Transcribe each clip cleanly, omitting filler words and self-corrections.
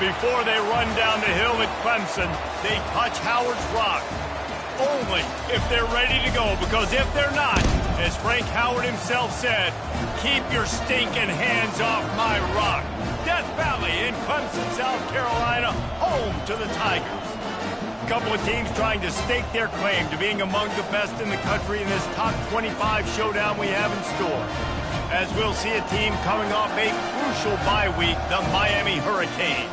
Before they run down the hill at Clemson, they touch Howard's rock. Only if they're ready to go, because if they're not, as Frank Howard himself said, keep your stinking hands off my rock. Death Valley in Clemson, South Carolina, home to the Tigers. A couple of teams trying to stake their claim to being among the best in the country in this top 25 showdown we have in store. As we'll see a team coming off a crucial bye week, the Miami Hurricanes,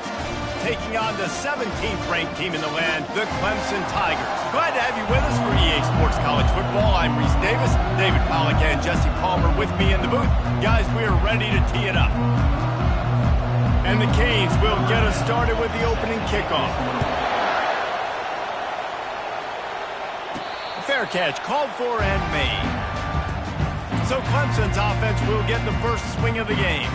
taking on the 17th ranked team in the land, the Clemson Tigers. Glad to have you with us for EA Sports College Football. I'm Reese Davis, David Pollack and Jesse Palmer with me in the booth. Guys, we are ready to tee it up. And the Canes will get us started with the opening kickoff. Fair catch, called for and made. So Clemson's offense will get the first swing of the game.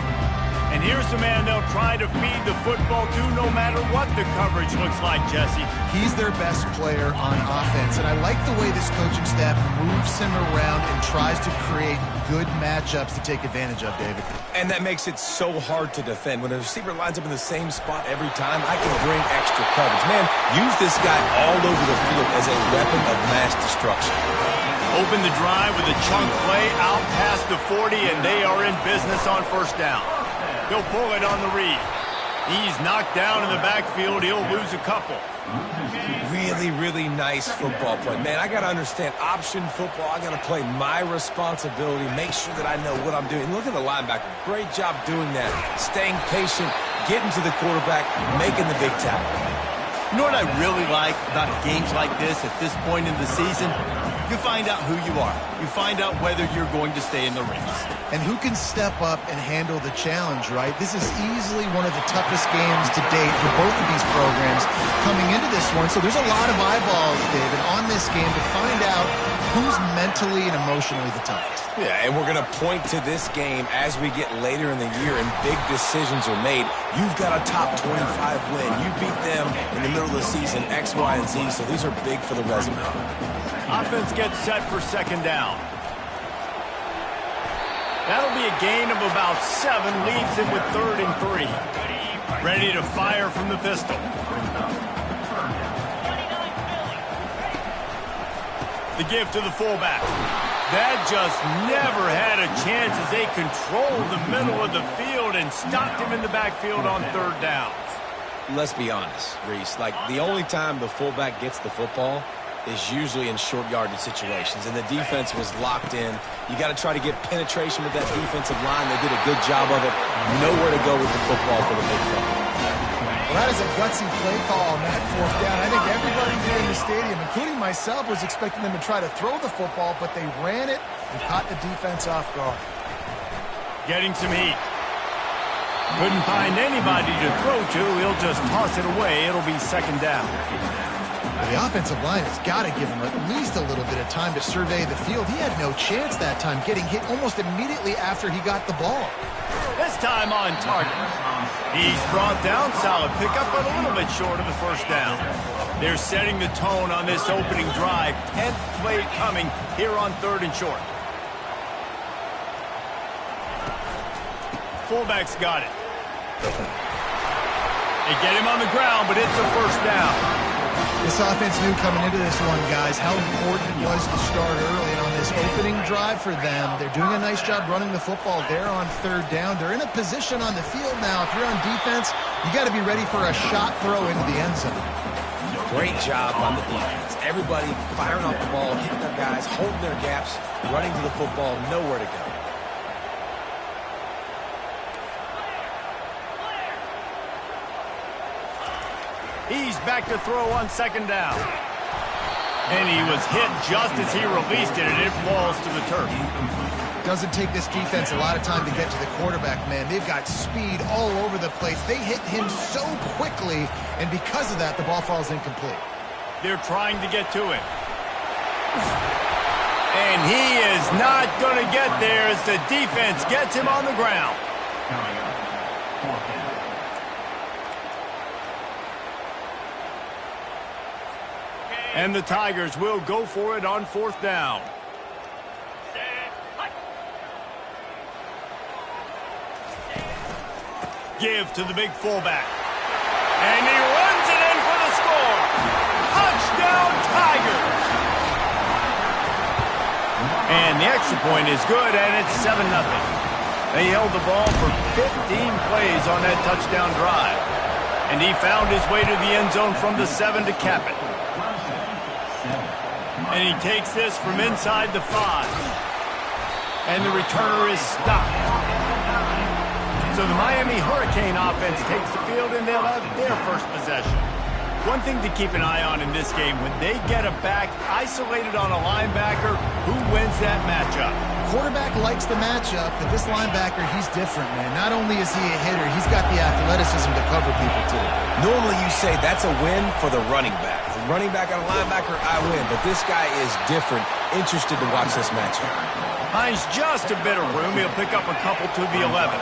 And here's the man they'll try to feed the football to no matter what the coverage looks like, Jesse. He's their best player on offense, and I like the way this coaching staff moves him around and tries to create good matchups to take advantage of, David. And that makes it so hard to defend. When a receiver lines up in the same spot every time, I can bring extra coverage. Man, use this guy all over the field as a weapon of mass destruction. Open the drive with a chunk play out past the 40, and they are in business on first down. He'll pull it on the read. He's knocked down in the backfield. He'll lose a couple. Really, really nice football play. Man, I got to understand option football. I got to play my responsibility, make sure that I know what I'm doing. Look at the linebacker. Great job doing that. Staying patient, getting to the quarterback, making the big tackle. You know what I really like about games like this at this point in the season? You find out who you are. You find out whether you're going to stay in the race. And who can step up and handle the challenge, right? This is easily one of the toughest games to date for both of these programs coming into this one. So there's a lot of eyeballs, David, on this game to find out who's mentally and emotionally the toughest. Yeah, and we're going to point to this game as we get later in the year and big decisions are made. You've got a top 25 win. You beat them in the middle of the season, X, Y, and Z, so these are big for the resume. Offense gets set for second down. That'll be a gain of about 7, leaves him with 3rd and 3. Ready to fire from the pistol. The give to the fullback. That just never had a chance as they controlled the middle of the field and stopped him in the backfield on 3rd downs. Let's be honest, Reese. Like, the only time the fullback gets the football is usually in short yardage situations, and the defense was locked in. You got to try to get penetration with that defensive line. They did a good job of it. Nowhere to go with the football for the big fella. Well, that is a gutsy play call on that 4th down. I think everybody here in the stadium, including myself, was expecting them to try to throw the football, but they ran it and caught the defense off guard. Getting some heat. Couldn't find anybody to throw to. He'll just toss it away. It'll be second down. The offensive line has got to give him at least a little bit of time to survey the field. He had no chance that time, getting hit almost immediately after he got the ball. This time on target. He's brought down, solid pickup, but a little bit short of the first down. They're setting the tone on this opening drive. 10th play coming here on 3rd and short. Fullback's got it. They get him on the ground, but it's a first down. This offense knew coming into this one, guys, how important it was to start early. And on this opening drive for them, they're doing a nice job running the football. They're on 3rd down. They're in a position on the field now. If you're on defense, you got to be ready for a shot throw into the end zone. Great job on the defense. Everybody firing off the ball, hitting their guys, holding their gaps, running to the football, nowhere to go. He's back to throw on 2nd down. And he was hit just as he released it, and it falls to the turf. Doesn't take this defense a lot of time to get to the quarterback, man. They've got speed all over the place. They hit him so quickly, and because of that, the ball falls incomplete. They're trying to get to him. And he is not going to get there as the defense gets him on the ground. And the Tigers will go for it on 4th down. Give to the big fullback. And he runs it in for the score. Touchdown, Tigers. And the extra point is good, and it's 7-0. They held the ball for 15 plays on that touchdown drive. And he found his way to the end zone from the 7 to cap it. And he takes this from inside the 5. And the returner is stopped. So the Miami Hurricane offense takes the field, and they'll have their first possession. One thing to keep an eye on in this game, when they get a back isolated on a linebacker, who wins that matchup? Quarterback likes the matchup, but this linebacker, he's different, man. Not only is he a hitter, he's got the athleticism to cover people, too. Normally you say that's a win for the running back. The running back on a linebacker, I win. But this guy is different. Interested to watch this matchup. Finds just a bit of room. He'll pick up a couple to the 11.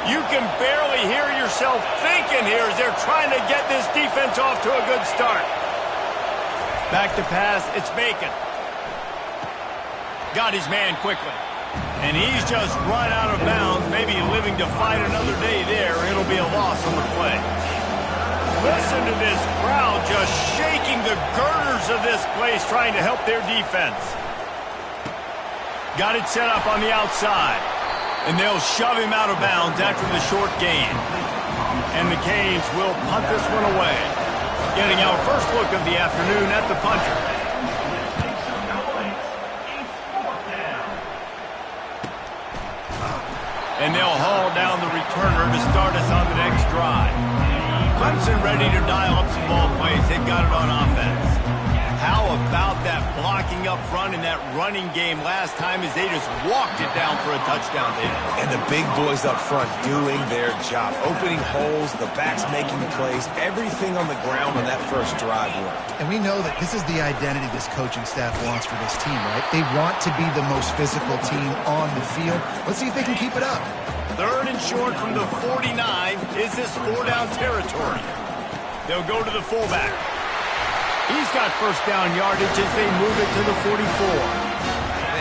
You can barely hear yourself thinking here as they're trying to get this defense off to a good start. Back to pass, it's Bacon. Got his man quickly. And he's just run out of bounds, maybe living to fight another day there. It'll be a loss on the play. Listen to this crowd just shaking the girders of this place trying to help their defense. Got it set up on the outside. And they'll shove him out of bounds after the short gain. And the Canes will punt this one away. Getting our first look of the afternoon at the punter. And they'll haul down the returner to start us on the next drive. Clemson ready to dial up some ball plays. They've got it on offense. How about that blocking up front in that running game last time as they just walked it down for a touchdown there. And the big boys up front doing their job. Opening holes, the backs making plays, everything on the ground on that first drive worked. And we know that this is the identity this coaching staff wants for this team, right? They want to be the most physical team on the field. Let's see if they can keep it up. 3rd and short from the 49. Is this 4-down territory? They'll go to the fullback. He's got first down yardage as they move it to the 44.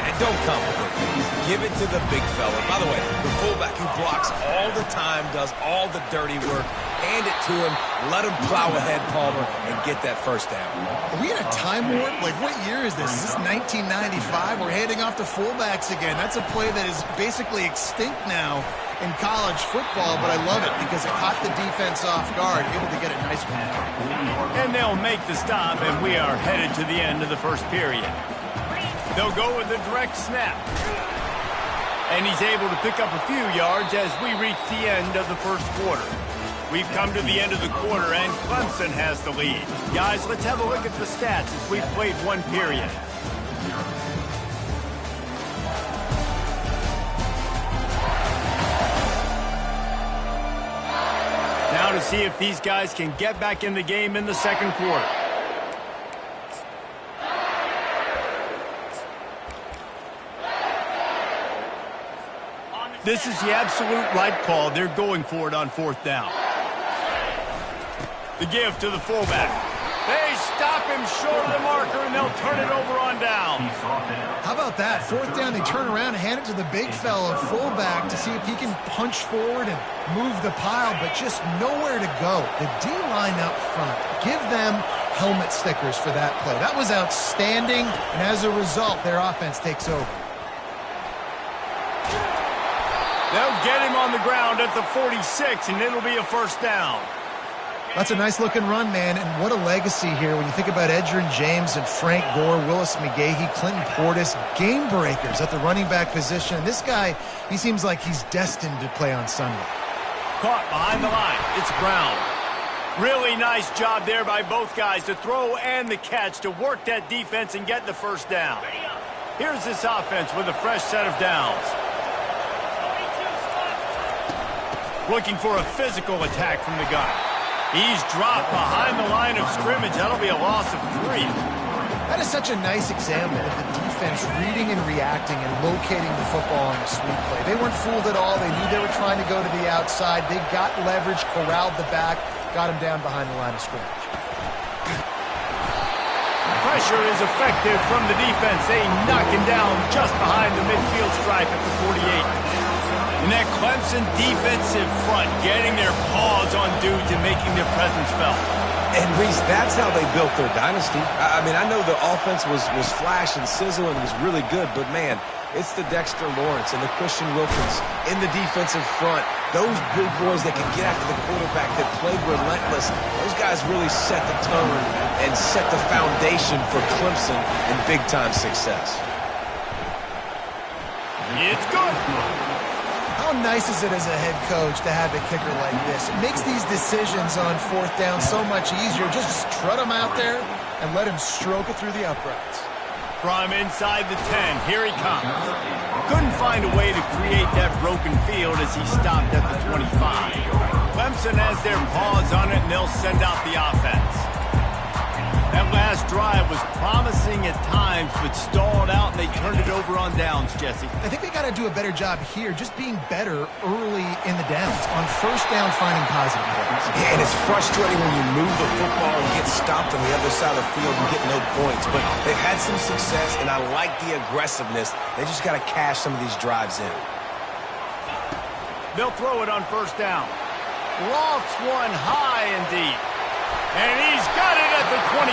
And don't complicate things. Give it to the big fella. By the way, the fullback who blocks all the time, does all the dirty work. Hand it to him, let him plow ahead, Palmer, and get that first down. Are we in a time warp? Like, what year is this? Is this 1995? We're handing off to fullbacks again. That's a play that is basically extinct now in college football, but I love it because it caught the defense off guard, able to get a nice one. And they'll make the stop, and we are headed to the end of the first period. They'll go with a direct snap. And he's able to pick up a few yards as we reach the end of the first quarter. We've come to the end of the quarter, and Clemson has the lead. Guys, let's have a look at the stats as we've played one period. Now to see if these guys can get back in the game in the second quarter. This is the absolute right call. They're going for it on 4th down. The give to the fullback. They stop him short of the marker, and they'll turn it over on down. How about that? 4th down, they turn around and hand it to the big fella, fullback, to see if he can punch forward and move the pile, but just nowhere to go. The D-line up front, give them helmet stickers for that play. That was outstanding, and as a result, their offense takes over. They'll get him on the ground at the 46, and it'll be a first down. That's a nice-looking run, man, and what a legacy here when you think about Edgerrin James and Frank Gore, Willis McGahee, Clinton Portis, game breakers at the running back position. This guy, he seems like he's destined to play on Sunday. Caught behind the line. It's Brown. Really nice job there by both guys, the throw and the catch, to work that defense and get the first down. Here's this offense with a fresh set of downs. Looking for a physical attack from the gun. He's dropped behind the line of scrimmage. That'll be a loss of 3. That is such a nice example of the defense reading and reacting and locating the football on the sweep play. They weren't fooled at all. They knew they were trying to go to the outside. They got leverage, corralled the back, got him down behind the line of scrimmage. Pressure is effective from the defense. They knock him down just behind the midfield stripe at the 48. And that Clemson defensive front getting their paws on dudes and making their presence felt. And, Reese, that's how they built their dynasty. I mean, I know the offense was flash and sizzle and was really good, but, man, it's the Dexter Lawrence and the Christian Wilkins in the defensive front. Those big boys that can get after the quarterback, that played relentless, those guys really set the tone and set the foundation for Clemson and big-time success. It's good. How nice is it as a head coach to have a kicker like this? It makes these decisions on fourth down so much easier. Just trot him out there and let him stroke it through the uprights. From inside the 10, here he comes. Couldn't find a way to create that broken field as he stopped at the 25. Clemson has their paws on it, and they'll send out the offense. That last drive was promising at times, but stalled out, and they turned it over on downs, Jesse. I think they got to do a better job here, just being better early in the downs. On first down, finding positive plays. Yeah, and it's frustrating when you move the football and get stopped on the other side of the field and get no points. But they've had some success, and I like the aggressiveness. They just got to cash some of these drives in. They'll throw it on first down. Lofts one high and deep. And he's got it at the 25.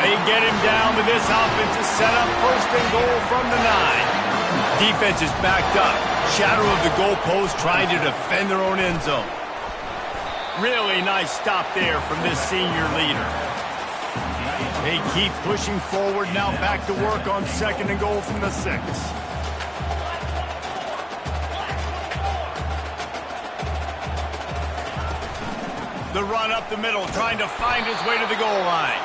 They get him down with this offensive setup. First and goal from the 9. Defense is backed up. Shadow of the goalpost trying to defend their own end zone. Really nice stop there from this senior leader. They keep pushing forward, now back to work on second and goal from the 6. The run up the middle, trying to find his way to the goal line.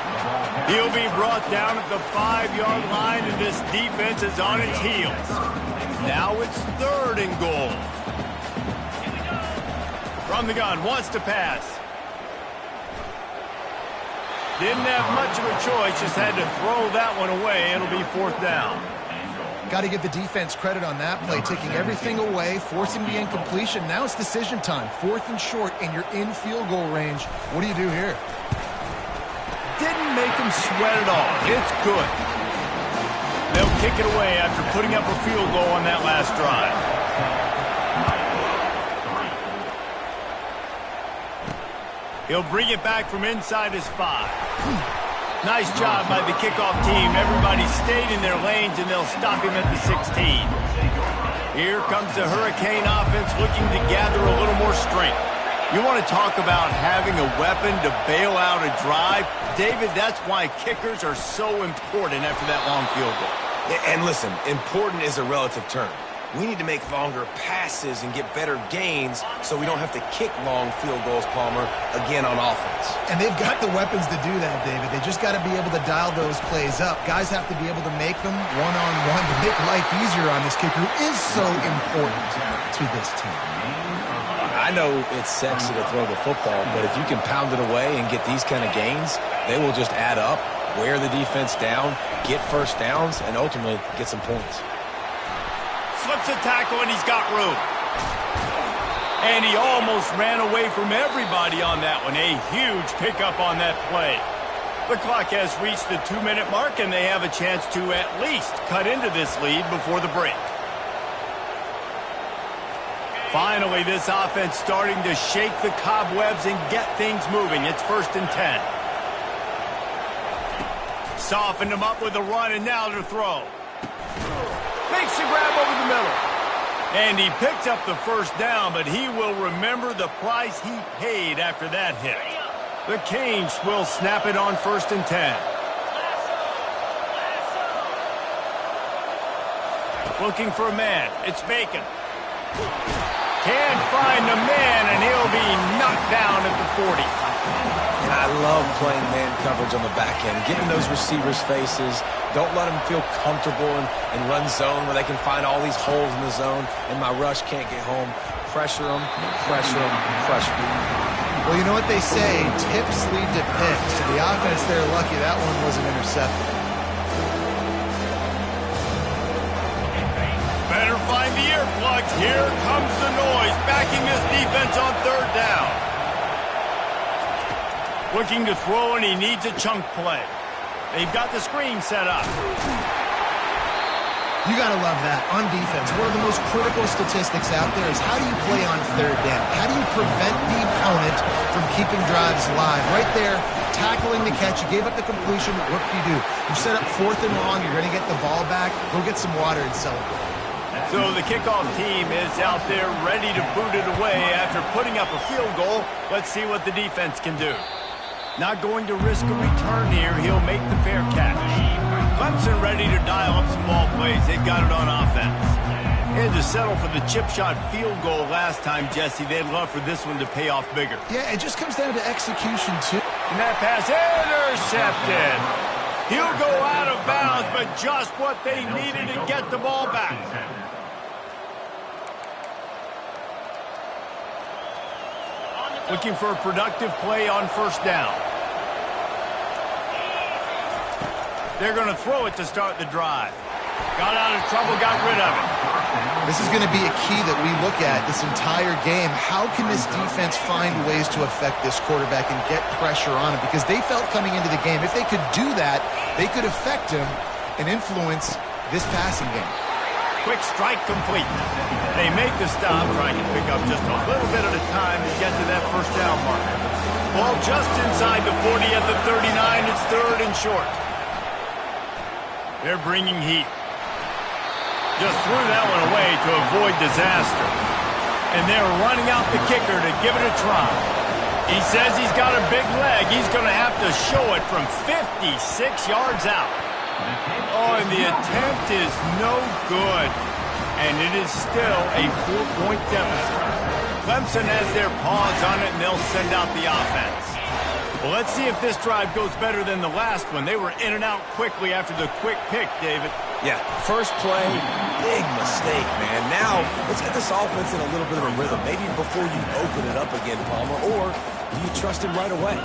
He'll be brought down at the 5-yard line, and this defense is on its heels. Now it's third and goal. From the gun, wants to pass. Didn't have much of a choice, just had to throw that one away. It'll be fourth down. Got to give the defense credit on that play, taking everything away, forcing the incompletion. Now it's decision time. Fourth and short, and you're in field goal range. What do you do here? Didn't make him sweat at all. It's good. They'll kick it away after putting up a field goal on that last drive. He'll bring it back from inside his 5. Nice job by the kickoff team. Everybody stayed in their lanes, and they'll stop him at the 16. Here comes the Hurricane offense looking to gather a little more strength. You want to talk about having a weapon to bail out a drive? David, that's why kickers are so important after that long field goal. And listen, important is a relative term. We need to make longer passes and get better gains so we don't have to kick long field goals, Palmer, again on offense. And they've got the weapons to do that, David. They just got to be able to dial those plays up. Guys have to be able to make them one-on-one to make life easier on this kicker, who is so important to this team. I know it's sexy to throw the football, but if you can pound it away and get these kind of gains, they will just add up, wear the defense down, get first downs, and ultimately get some points. Slips a tackle, and he's got room. And he almost ran away from everybody on that one. A huge pickup on that play. The clock has reached the 2-minute mark, and they have a chance to at least cut into this lead before the break. Finally, this offense starting to shake the cobwebs and get things moving. It's first and 10. Softened him up with a run, and now to throw. Makes the grab over the middle. And he picks up the first down, but he will remember the price he paid after that hit. The Canes will snap it on first and 10. Looking for a man. It's Bacon. Can't find the man, and he'll be knocked down at the 40. And I love playing man coverage on the back end, getting those receivers' faces. Don't let them feel comfortable and run zone where they can find all these holes in the zone, and my rush can't get home. Pressure them, pressure them, pressure them. Well, you know what they say, tips lead to picks. So the offense there, lucky that one wasn't intercepted. Better find the earplugs. Here comes the noise, backing this defense on third down. Looking to throw, and he needs a chunk play. They've got the screen set up. You got to love that. On defense, one of the most critical statistics out there is how do you play on third down? How do you prevent the opponent from keeping drives alive? Right there, tackling the catch. You gave up the completion. What do? You set up 4th and long. You're going to get the ball back. Go get some water and celebrate. So the kickoff team is out there ready to boot it away after putting up a field goal. Let's see what the defense can do. Not going to risk a return here. He'll make the fair catch. Clemson ready to dial up some ball plays. They've got it on offense. They had to settle for the chip shot field goal last time, Jesse. They'd love for this one to pay off bigger. Yeah, it just comes down to execution, too. And that pass intercepted. He'll go out of bounds, but just what they needed to get the ball back. Looking for a productive play on first down. They're going to throw it to start the drive. Got out of trouble, got rid of it. This is going to be a key that we look at this entire game. How can this defense find ways to affect this quarterback and get pressure on him? Because they felt coming into the game, if they could do that, they could affect him and influence this passing game. Quick strike complete. They make the stop, trying to pick up just a little bit at a time to get to that first down mark. Ball just inside the 40 at the 39. It's 3rd and short. They're bringing heat. Just threw that one away to avoid disaster. And they're running out the kicker to give it a try. He says he's got a big leg. He's going to have to show it from 56 yards out. Oh, and the attempt is no good. And it is still a 4-point deficit. Clemson has their paws on it, and they'll send out the offense. Well, let's see if this drive goes better than the last one. They were in and out quickly after the quick pick, David. Yeah, first play, big mistake, man. Now, let's get this offense in a little bit of a rhythm. Maybe before you open it up again, Palmer, or do you trust him right away?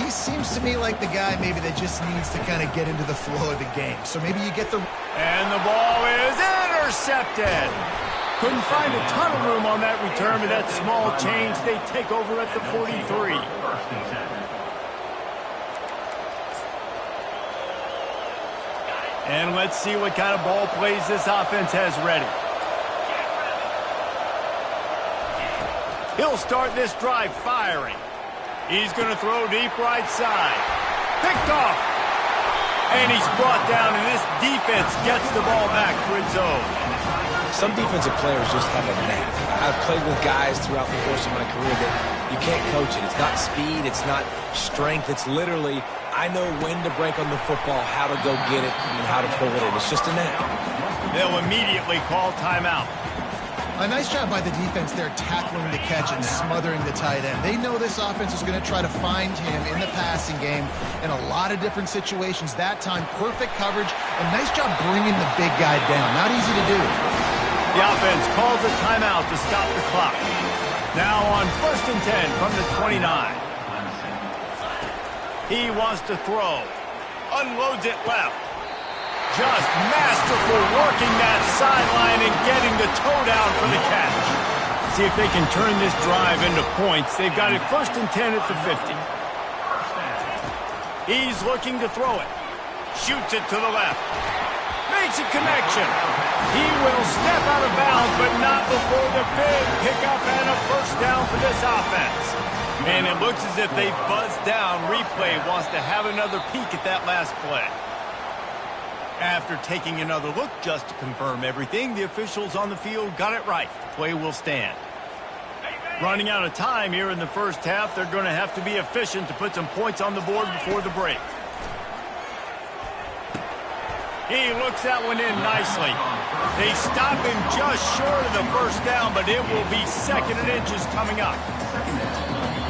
He seems to me like the guy maybe that just needs to kind of get into the flow of the game. So maybe you get the... And the ball is intercepted. Couldn't find a ton of room on that return, but that small change, they take over at the 43. And let's see what kind of ball plays this offense has ready. He'll start this drive firing. He's going to throw deep right side. Picked off. And he's brought down, and this defense gets the ball back for its own. Some defensive players just have a knack. I've played with guys throughout the course of my career that you can't coach it. It's not speed. It's not strength. It's literally, I know when to break on the football, how to go get it, and how to pull it in. It's just a knack. They'll immediately call timeout. A nice job by the defense there tackling the catch and smothering the tight end. They know this offense is going to try to find him in the passing game in a lot of different situations. That time, perfect coverage, and nice job bringing the big guy down. Not easy to do. The offense calls a timeout to stop the clock. Now on 1st and 10 from the 29. He wants to throw. Unloads it left. Just masterful working that sideline and getting the toe down for the catch. See if they can turn this drive into points. They've got it 1st and 10 at the 50. He's looking to throw it. Shoots it to the left. Makes a connection. He will step out of bounds, but not before the big pickup and a first down for this offense. And it looks as if they buzzed down. Replay wants to have another peek at that last play. After taking another look just to confirm everything, the officials on the field got it right. Play will stand. Running out of time here in the first half, they're going to have to be efficient to put some points on the board before the break. He looks that one in nicely. They stop him just short of the first down, but it will be 2nd and inches coming up.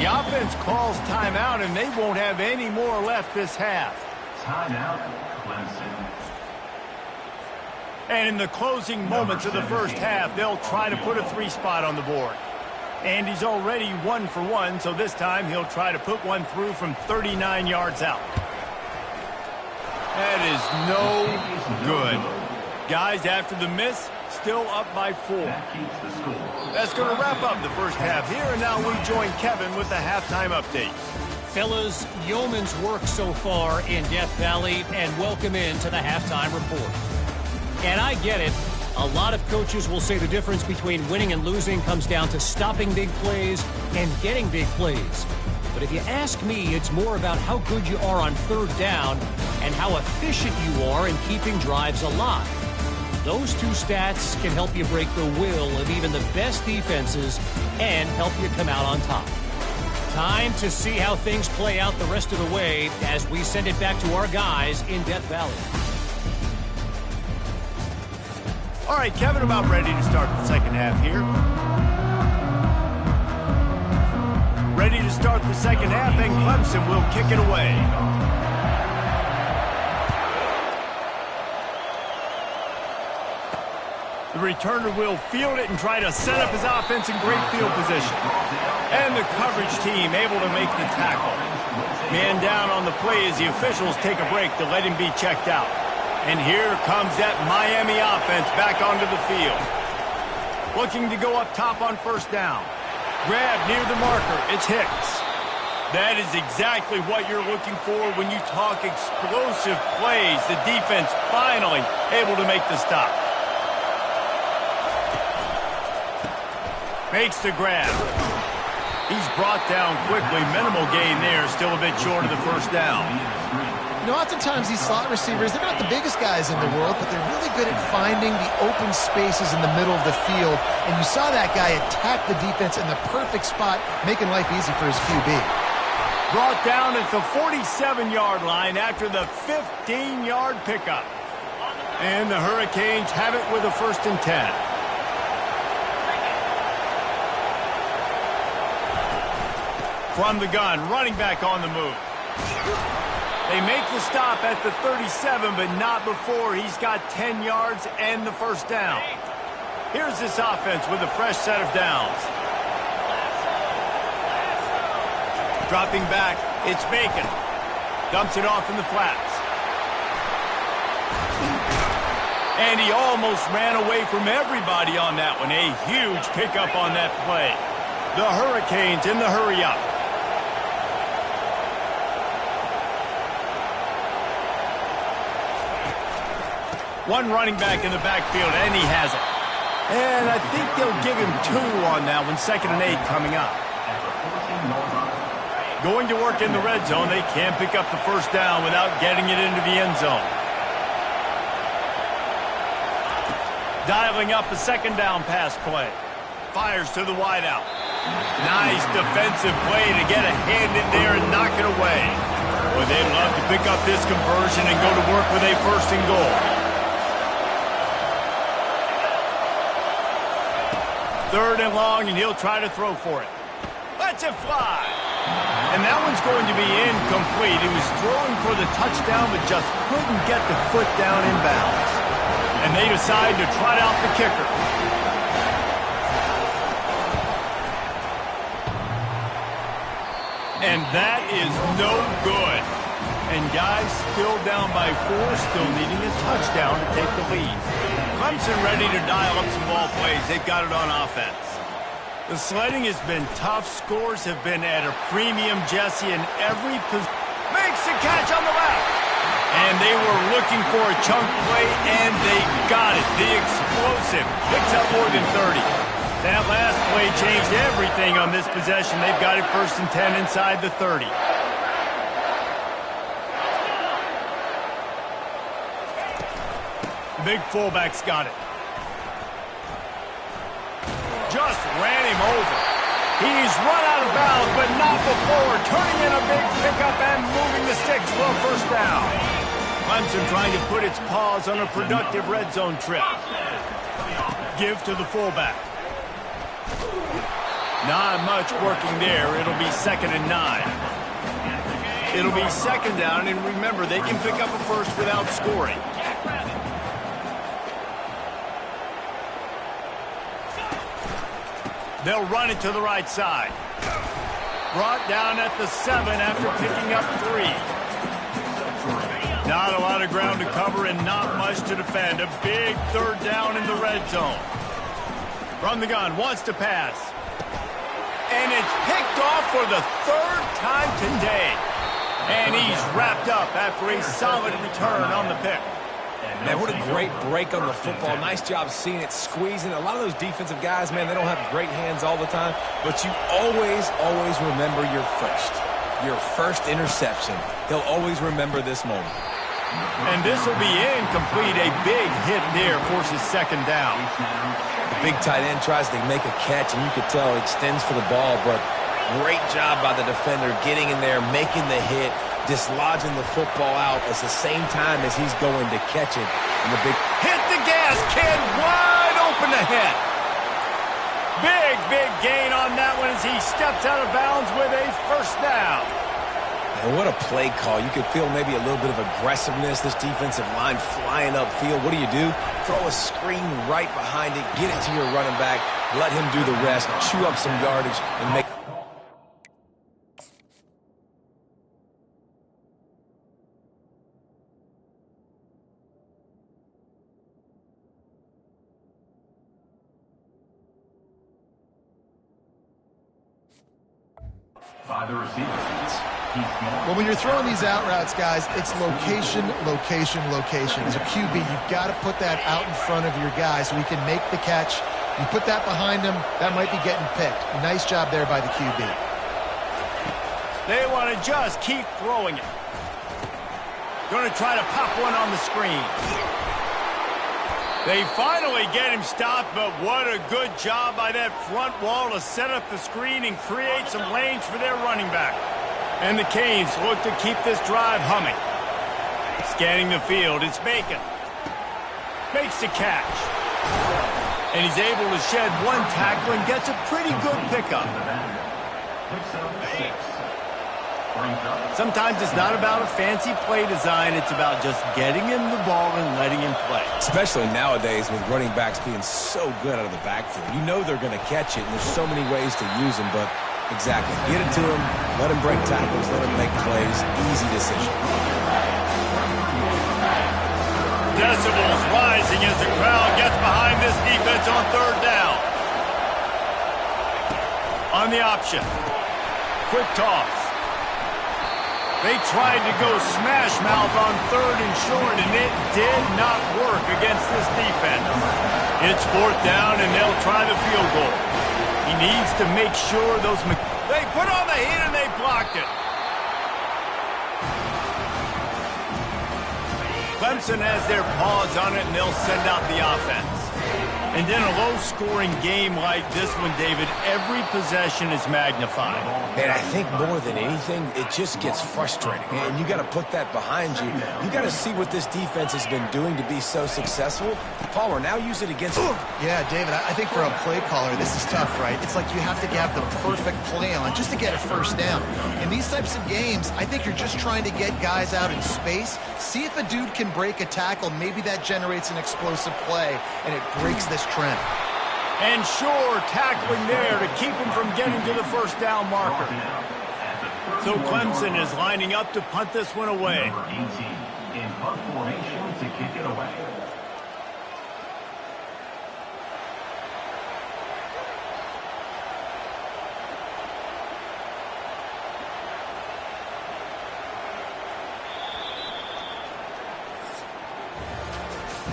The offense calls timeout, and they won't have any more left this half. Timeout, Clemson. And in the closing moments of the first half, they'll try to put a 3 spot on the board. And he's already 1 for 1, so this time he'll try to put one through from 39 yards out. That is no good. Guys, after the miss, still up by 4. That's going to wrap up the first half here, and now we join Kevin with the halftime update. Fellas, yeoman's work so far in Death Valley, and welcome into the halftime report. And I get it. A lot of coaches will say the difference between winning and losing comes down to stopping big plays and getting big plays. But if you ask me, it's more about how good you are on third down and how efficient you are in keeping drives alive. Those two stats can help you break the will of even the best defenses and help you come out on top. Time to see how things play out the rest of the way as we send it back to our guys in Death Valley. All right, Kevin, about ready to start the second half here. Ready to start the second half, and Clemson will kick it away. The returner will field it and try to set up his offense in great field position. And the coverage team able to make the tackle. Man down on the play as the officials take a break to let him be checked out. And here comes that Miami offense back onto the field. Looking to go up top on first down. Grab near the marker. It's Hicks. That is exactly what you're looking for when you talk explosive plays. The defense finally able to make the stop. Makes the grab. He's brought down quickly. Minimal gain there. Still a bit short of the first down. You know, oftentimes these slot receivers, they're not the biggest guys in the world, but they're really good at finding the open spaces in the middle of the field. And you saw that guy attack the defense in the perfect spot, making life easy for his QB. Brought down at the 47-yard line after the 15-yard pickup. And the Hurricanes have it with a 1st and 10. From the gun, running back on the move. They make the stop at the 37, but not before he's got 10 yards and the first down. Here's this offense with a fresh set of downs. Dropping back, it's Bacon. Dumps it off in the flats. And he almost ran away from everybody on that one. A huge pickup on that play. The Hurricanes in the hurry-up. One running back in the backfield, and he has it. And I think they'll give him 2 on that one. 2nd and 8 coming up. Going to work in the red zone. They can't pick up the first down without getting it into the end zone. Dialing up a 2nd down pass play. Fires to the wideout. Nice defensive play to get a hand in there and knock it away. Boy, they'd love to pick up this conversion and go to work with a 1st and goal. 3rd and long, and he'll try to throw for it. Lets it fly. And that one's going to be incomplete. He was throwing for the touchdown, but just couldn't get the foot down in bounds. And they decide to trot out the kicker. And that is no good. And guys still down by 4, still needing a touchdown to take the lead. Clemson ready to dial up some ball plays. They've got it on offense. The sledding has been tough. Scores have been at a premium, Jesse, in every position. Makes the catch on the left. And they were looking for a chunk play, and they got it. The explosive picks up more than 30. That last play changed everything on this possession. They've got it 1st and 10 inside the 30. The big fullback's got it. Just ran him over. He's run out of bounds, but not before. Turning in a big pickup and moving the sticks for a 1st down. Clemson trying to put its paws on a productive red zone trip. Give to the fullback. Not much working there. It'll be 2nd and 9. It'll be 2nd down, and remember, they can pick up a 1st without scoring. They'll run it to the right side. Brought down at the 7 after picking up 3. Not a lot of ground to cover and not much to defend. A big 3rd down in the red zone. From the gun, wants to pass. And it's picked off for the 3rd time today. And he's wrapped up after a solid return on the pick. Man, what a great break on the football. Nice job seeing it, squeezing. A lot of those defensive guys, man, they don't have great hands all the time, but you always remember your first interception. He'll always remember this moment. And this will be incomplete. A big hit there forces second down. The big tight end tries to make a catch, and you could tell he extends for the ball, but great job by the defender getting in there, making the hit, dislodging the football out at the same time as he's going to catch it. And the big hit the gas, kid, wide open ahead. Big gain on that one as he steps out of bounds with a first down. And what a play call. You could feel maybe a little bit of aggressiveness, this defensive line flying upfield. What do? Throw a screen right behind it, get it to your running back, let him do the rest, chew up some yardage, and make... By the receivers. Well, when you're throwing these out routes, guys, it's location, location, location. As a QB, you've got to put that out in front of your guy so he can make the catch. You put that behind him, that might be getting picked. Nice job there by the QB. They want to just keep throwing it. Going to try to pop one on the screen. They finally get him stopped, but what a good job by that front wall to set up the screen and create some lanes for their running back. And the Canes look to keep this drive humming. Scanning the field, it's Bacon. Makes the catch. And he's able to shed one tackle and gets a pretty good pickup. Sometimes it's not about a fancy play design, it's about just getting him the ball and letting him play. Especially nowadays with running backs being so good out of the backfield. You know they're going to catch it, and there's so many ways to use them, but exactly. Get it to him, let him break tackles, let him make plays. Easy decision. Decibels rising as the crowd gets behind this defense on third down. On the option. Quick toss. They tried to go smash mouth on third and short, and it did not work against this defense. It's fourth down, and they'll try the field goal. He needs to make sure those... They put on the heat, and they blocked it. Clemson has their paws on it, and they'll send out the offense. And in a low-scoring game like this one, David, every possession is magnified. And I think more than anything, it just gets frustrating. And you got to put that behind you. You got to see what this defense has been doing to be so successful. Palmer, now use it against... Yeah, David, I think for a play caller, this is tough, right? It's like you have to have the perfect play on just to get a first down. In these types of games, I think you're just trying to get guys out in space, see if a dude can break a tackle. Maybe that generates an explosive play, and it breaks this trend. And sure, tackling there to keep him from getting to the first down marker. So Clemson is lining up to punt this one away. Number 18 in punt formation to kick it away.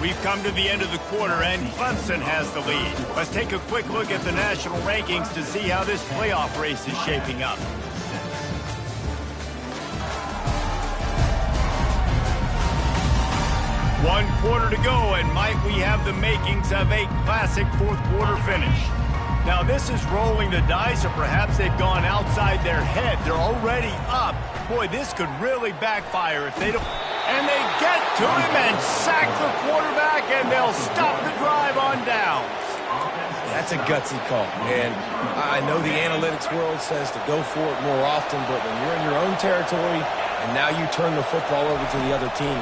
We've come to the end of the quarter, and Clemson has the lead. Let's take a quick look at the national rankings to see how this playoff race is shaping up. One quarter to go, and might we have the makings of a classic fourth quarter finish. Now, this is rolling the dice, or perhaps they've gone outside their head. They're already up. Boy, this could really backfire if they don't... And they get to him and sack the quarterback, and they'll stop the drive on downs. That's a gutsy call. And I know the analytics world says to go for it more often, but when you're in your own territory and now you turn the football over to the other team,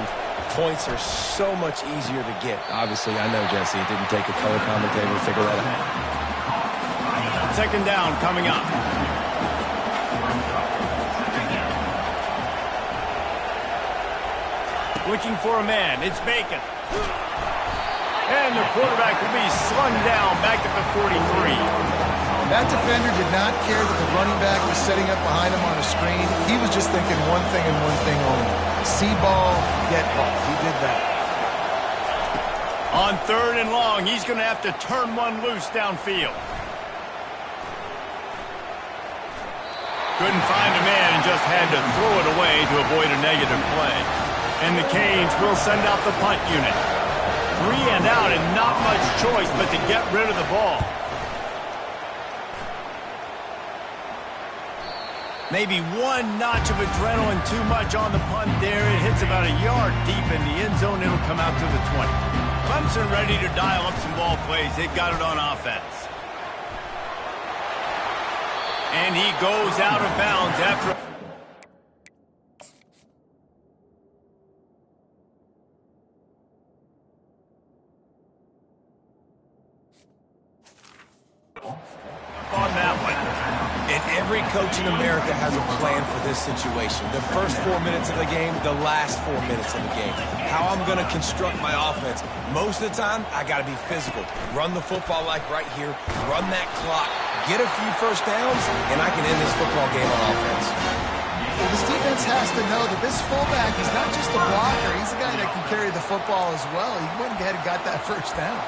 points are so much easier to get. Obviously, I know, Jesse, it didn't take a color commentator to figure that out. Second down coming up. Looking for a man. It's Bacon. And the quarterback will be slung down back at the 43. That defender did not care that the running back was setting up behind him on a screen. He was just thinking one thing and one thing only. See ball, get ball. He did that. On 3rd and long, he's going to have to turn one loose downfield. Couldn't find a man and just had to throw it away to avoid a negative play. And the Canes will send out the punt unit. 3 and out and not much choice but to get rid of the ball. Maybe one notch of adrenaline too much on the punt there. It hits about a yard deep in the end zone. It'll come out to the 20. Clemson ready to dial up some ball plays. They've got it on offense. And he goes out of bounds after... on that one. And every coach in America has a plan for this situation. The first 4 minutes of the game, the last 4 minutes of the game. How I'm going to construct my offense. Most of the time, I got to be physical. Run the football like right here. Run that clock. Get a few first downs, and I can end this football game on offense. Well, this defense has to know that this fullback is not just a blocker. He's a guy that can carry the football as well. He went ahead and got that first down.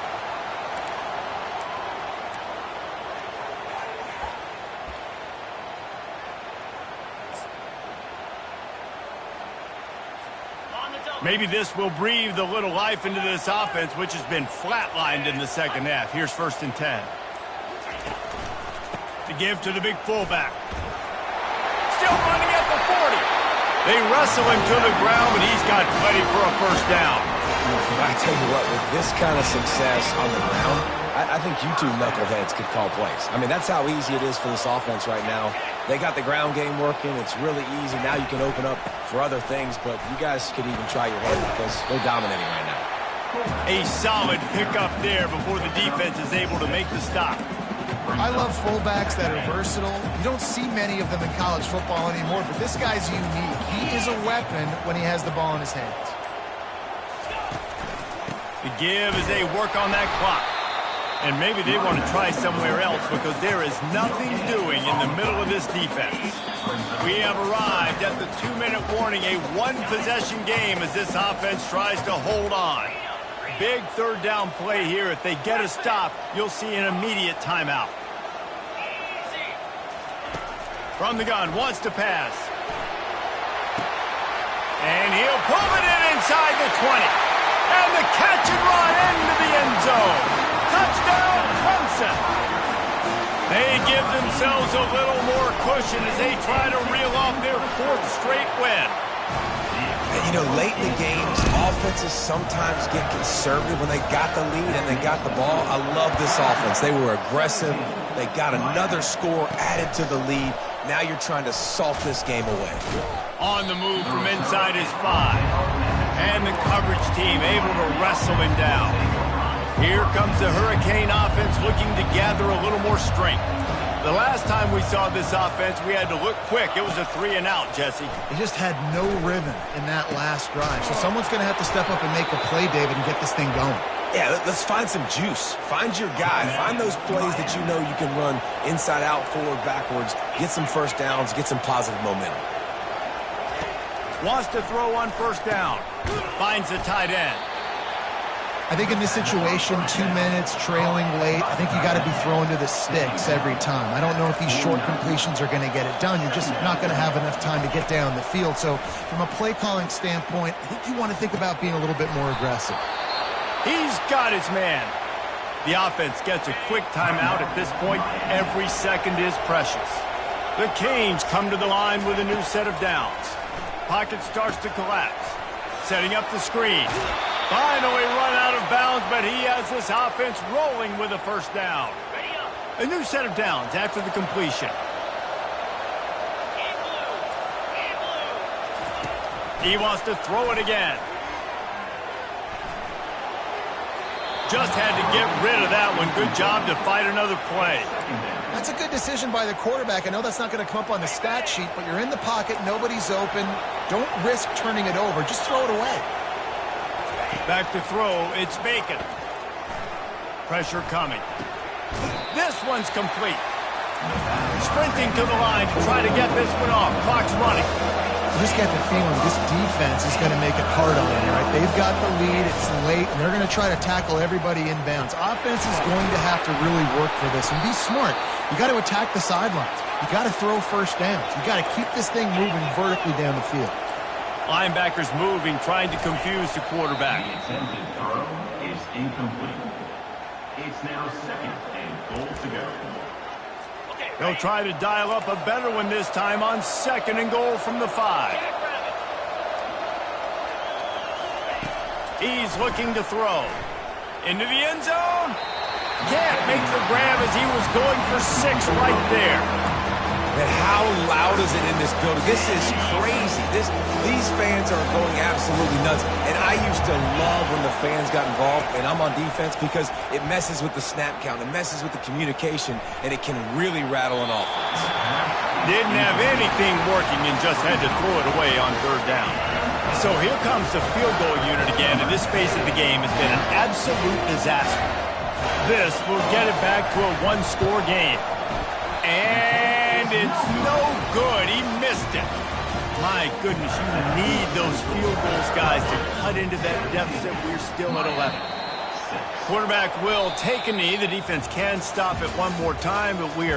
Maybe this will breathe a little life into this offense, which has been flatlined in the second half. Here's 1st and 10. To give to the big fullback. Still running at the 40. They wrestle him to the ground, but he's got plenty for a first down. I tell you what, with this kind of success on the ground, I think you two knuckleheads could call plays. I mean, that's how easy it is for this offense right now. They got the ground game working. It's really easy. Now you can open up for other things, but you guys could even try your hand because they're dominating right now. A solid pickup there before the defense is able to make the stop. I love fullbacks that are versatile. You don't see many of them in college football anymore, but this guy's unique. He is a weapon when he has the ball in his hands. The give as they work on that clock. And maybe they want to try somewhere else because there is nothing doing in the middle of this defense. We have arrived at the 2-minute warning, a one-possession game as this offense tries to hold on. Big 3rd down play here. If they get a stop, you'll see an immediate timeout. From the gun, wants to pass. And he'll pull it in inside the 20. And the catch and run into the end zone. Touchdown, Clemson. They give themselves a little more cushion as they try to reel off their 4th straight win. You know, late in the games, offenses sometimes get conservative when they got the lead and they got the ball. I love this offense. They were aggressive. They got another score added to the lead. Now you're trying to salt this game away. On the move from inside his 5. And the coverage team able to wrestle him down. Here comes the Hurricane offense looking to gather a little more strength. The last time we saw this offense, we had to look quick. It was a 3 and out, Jesse. They just had no rhythm in that last drive. So someone's going to have to step up and make a play, David, and get this thing going. Yeah, let's find some juice. Find your guy. Find those plays that you know you can run inside out, forward, backwards. Get some first downs. Get some positive momentum. Wants to throw on 1st down. Finds the tight end. I think in this situation, 2 minutes, trailing late, I think you got to be throwing to the sticks every time. I don't know if these short completions are going to get it done. You're just not going to have enough time to get down the field. So from a play-calling standpoint, I think you want to think about being a little bit more aggressive. He's got his man. The offense gets a quick timeout at this point. Every second is precious. The Canes come to the line with a new set of downs. Pocket starts to collapse. Setting up the screen. Finally run out of bounds, but he has this offense rolling with a 1st down. A new set of downs after the completion. He wants to throw it again. Just had to get rid of that one. Good job to fight another play. That's a good decision by the quarterback. I know that's not going to come up on the stat sheet, but you're in the pocket, nobody's open. Don't risk turning it over. Just throw it away. Back to throw, it's Bacon. Pressure coming. This one's complete. Sprinting to the line to try to get this one off. Clock's running. I just got the feeling this defense is going to make it hard on them, right? They've got the lead, it's late, and they're going to try to tackle everybody inbounds. Offense is going to have to really work for this and be smart. You got to attack the sidelines. You got to throw first downs. You got to keep this thing moving vertically down the field. Linebackers moving, trying to confuse the quarterback. The attempted throw is incomplete. It's now 2nd and goal to go. They'll try to dial up a better one this time on 2nd and goal from the 5. He's looking to throw. Into the end zone. Can't make the grab as he was going for 6 right there. And how loud is it in this building? This is crazy. These fans are going absolutely nuts. And I used to love when the fans got involved, and I'm on defense because it messes with the snap count. It messes with the communication, and it can really rattle an offense. Didn't have anything working and just had to throw it away on 3rd down. So here comes the field goal unit again, and this phase of the game has been an absolute disaster. This will get it back to a 1-score game. And it's no good. He missed it. My goodness, you need those field goals, guys, to cut into that deficit. We're still at 11. Quarterback will take a knee. The defense can stop it one more time, but we are